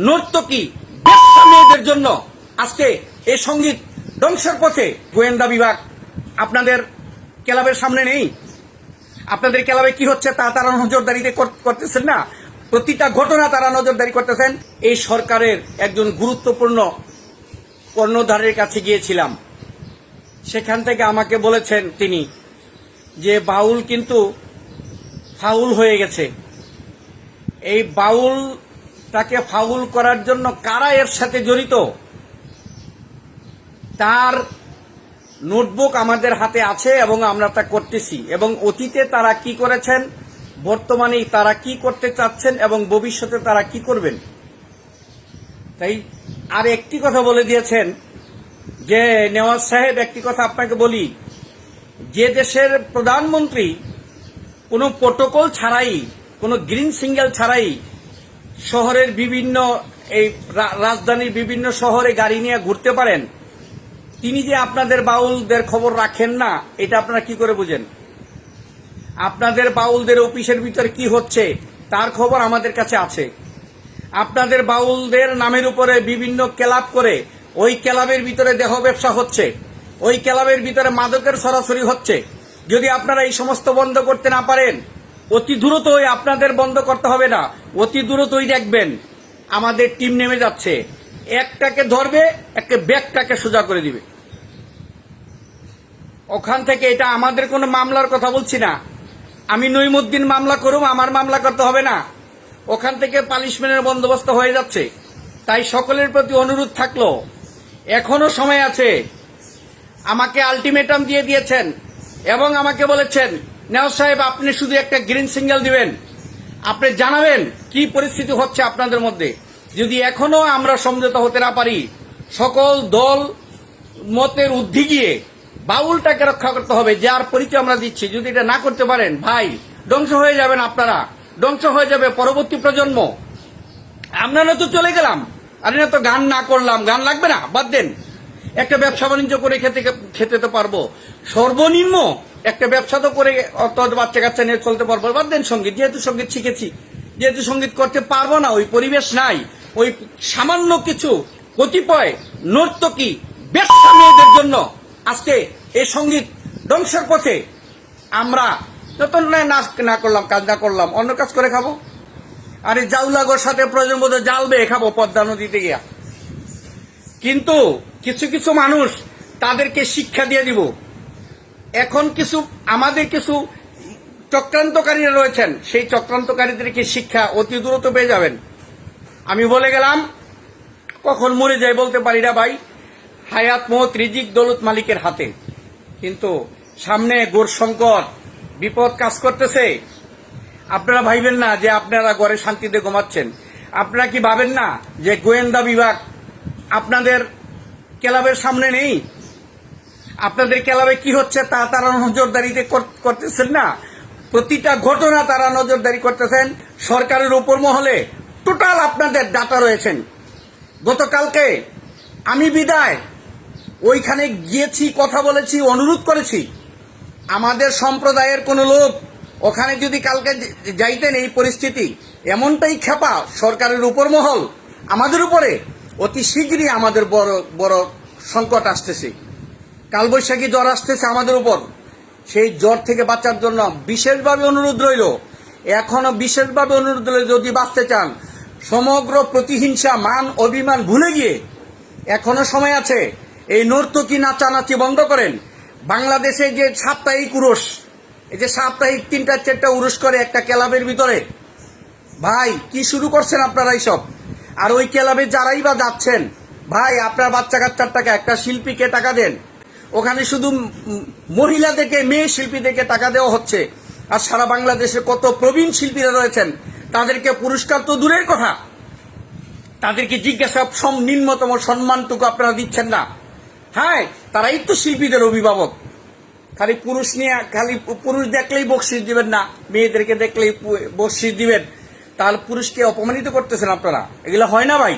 নর্তকী বেশ্যা মেয়েদের জন্য আজকে এই সঙ্গীত ধ্বংসের পথে। গোয়েন্দা বিভাগ আপনাদের ক্লাবের সামনে নেই? আপনাদের ক্লাবে কি হচ্ছে তা তারা নজরদারিতে করতেছেন না? প্রতিটা ঘটনা তারা নজরদারি করতেছেন। এই সরকারের একজন গুরুত্বপূর্ণ কর্ণধারের কাছে গিয়েছিলাম, সেখান থেকে আমাকে বলেছেন তিনি যে বাউল কিন্তু ফাউল হয়ে গেছে। এই বাউলটাকে ফাউল করার জন্য কারা এর সাথে জড়িত তার নোটবুক আমাদের হাতে আছে এবং আমরা তা করতেছি, এবং অতীতে তারা কি করেছেন, বর্তমানে তারা কি করতে চাচ্ছেন এবং ভবিষ্যতে তারা কি করবেন। তাই আর একটি কথা বলে দিয়েছেন যে নেওয়াজ সাহেব, একটি কথা আপনাকে বলি, যে দেশের প্রধানমন্ত্রী কোনো প্রোটোকল ছাড়াই, কোনো গ্রিন সিগন্যাল ছাড়াই শহরের বিভিন্ন এই রাজধানীর বিভিন্ন শহরে গাড়ি নিয়ে ঘুরতে পারেন, তিনি যে আপনাদের বাউলদের খবর রাখেন না, এটা আপনারা কি করে বুঝেন? আপনাদের বাউলদের অফিসের ভিতরে কি হচ্ছে তার খবর আমাদের কাছে আছে। আপনাদের বাউলদের নামের উপরে বিভিন্ন ক্লাব করে ওই ক্লাবের ভিতরে দেহ ব্যবসা হচ্ছে, ওই ক্লাবের ভিতরে মাদকের সরাসরি হচ্ছে। যদি আপনারা এই সমস্ত বন্ধ করতে না পারেন, অতি দ্রুতই আপনাদের বন্ধ করতে হবে না, অতি দ্রুতই দেখবেন আমাদের টিম নেমে যাচ্ছে, একটাকে ধরবে, একটা ব্যাগটাকে সোজা করে দিবে ওখান থেকে। এটা আমাদের কোনো মামলার কথা বলছি না, আমি নইমুদ্দিন মামলা করুম, আমার মামলা করতে হবে না, ওখান থেকে পানিশমেন্টের বন্দোবস্ত হয়ে যাচ্ছে। তাই সকলের প্রতি অনুরোধ থাকলো, এখনো সময় আছে। আমাকে আলটিমেটাম দিয়ে দিয়েছেন এবং আমাকে বলেছেন নেওয়াজ সাহেব আপনি শুধু একটা গ্রিন সিগন্যাল দিবেন, আপনি জানাবেন কি পরিস্থিতি হচ্ছে আপনাদের মধ্যে। যদি এখনো আমরা সমঝোতা হতে না পারি, সকল দল মতের ঊর্ধ্বে গিয়ে বাউলটাকে রক্ষা করতে হবে, যার পরিচয় আমরা দিচ্ছি। যদি এটা না করতে পারেন ভাই, ধ্বংস হয়ে যাবেন আপনারা, ধ্বংস হয়ে যাবে পরবর্তী প্রজন্ম। আমরা না তো চলে গেলাম, আরে না তো গান না করলাম, গান লাগবে না, বাদ দেন। একটা ব্যবসা বাণিজ্য করে খেতে তো পারবো, সর্বনিম্ন একটা ব্যবসা তো করে বাচ্চা কাচ্চা নিয়ে চলতে পারবো, বাদ দেন সঙ্গীত। যেহেতু সঙ্গীত শিখেছি, যেহেতু সঙ্গীত করতে পারবো না, ওই পরিবেশ নাই, ওই সামান্য কিছু কতিপয় নর্তকী বেশ্যা মেয়েদের জন্য আজকে এই সঙ্গীত ধ্বংসের পথে। আমরা যত নাচ না করলাম, কাজ না করলাম, অন্য কাজ করে খাবো। আরে জাউলাগোর সাথে প্রয়োজন বোধ জাল বেয়ে খাবো পদ্মা নদীতে গিয়া। কিন্তু কিছু কিছু মানুষ, তাদেরকে শিক্ষা দিয়ে দিব। এখন আমাদের কিছু চক্রান্তকারীরা রয়েছেন, সেই চক্রান্তকারীদেরকে শিক্ষা অতি দ্রুত পেয়ে যাবেন। আমি বলে গেলাম, কখন মরে যায় বলতে পারি না ভাই, হায়াত মত রিজিক দৌলত মালিকের হাতে। কিন্তু সামনে ঘোর সংকট, বিপদ কাজ করতেছে। আপনারা ভাইবেন না যে আপনারা ঘরে শান্তিতে ঘুমাচ্ছেন। আপনারা কি ভাবেন না যে গোয়েন্দা বিভাগ আপনাদের ক্লাবের সামনে নেই? আপনাদের ক্লাবে কি হচ্ছে তা তারা নজরদারিতে করতেছেন না? প্রতিটা ঘটনা তারা নজরদারি করতেছেন। সরকারের উপর মহলে টোটাল আপনাদের ডাটা রয়েছেন। গতকালকে আমি বিদায় ওইখানে গিয়েছি, কথা বলেছি, অনুরোধ করেছি, আমাদের সম্প্রদায়ের কোন লোক ওখানে যদি কালকে যাইতেন, এই পরিস্থিতি এমনটাই খেপা সরকারের উপর মহল আমাদের উপরে, অতি শীঘ্রই আমাদের বড় বড় সংকট আসতেছে। কালবৈশাখী জ্বর আসতেছে আমাদের উপর। সেই জ্বর থেকে বাঁচার জন্য বিশেষভাবে অনুরোধ রইল, এখনো বিশেষভাবে অনুরোধ রইল, যদি বাঁচতে চান সমগ্র প্রতিহিংসা, মান অভিমান ভুলে গিয়ে এখনো সময় আছে। এই নর্তকী নাচানাচি বন্ধ করেন। বাংলাদেশে যে সাপ্তাহিক উরস, এই যে সাপ্তাহিক 3-4টা উরস করে একটা ক্লাবের ভিতরে, ভাই কি শুরু করছেন আপনারা এইসব? আর ওই ক্লাবে যারাই বা যাচ্ছেন, ভাই আপনার বাচ্চা কাচ্চার টাকা, একটা শিল্পীকে টাকা দেন। ওখানে শুধু মহিলাদেরকে, মেয়ে শিল্পীদেরকে টাকা দেওয়া হচ্ছে। আর সারা বাংলাদেশে কত প্রবীণ শিল্পীরা রয়েছেন, তাদেরকে পুরস্কার তো দূরের কথা, তাদেরকে জিজ্ঞাসা নিম্নতম সম্মানটুকু আপনারা দিচ্ছেন না। হ্যাঁ, তারাই তো শিল্পীদের অভিভাবক। খালি পুরুষ নিয়ে, খালি পুরুষ দেখলেই বকশিস দিবেন না, মেয়েদেরকে দেখলেই বকশিস দিবেন, তাহলে পুরুষকে অপমানিত করতেছেন আপনারা। এগুলো হয় না ভাই।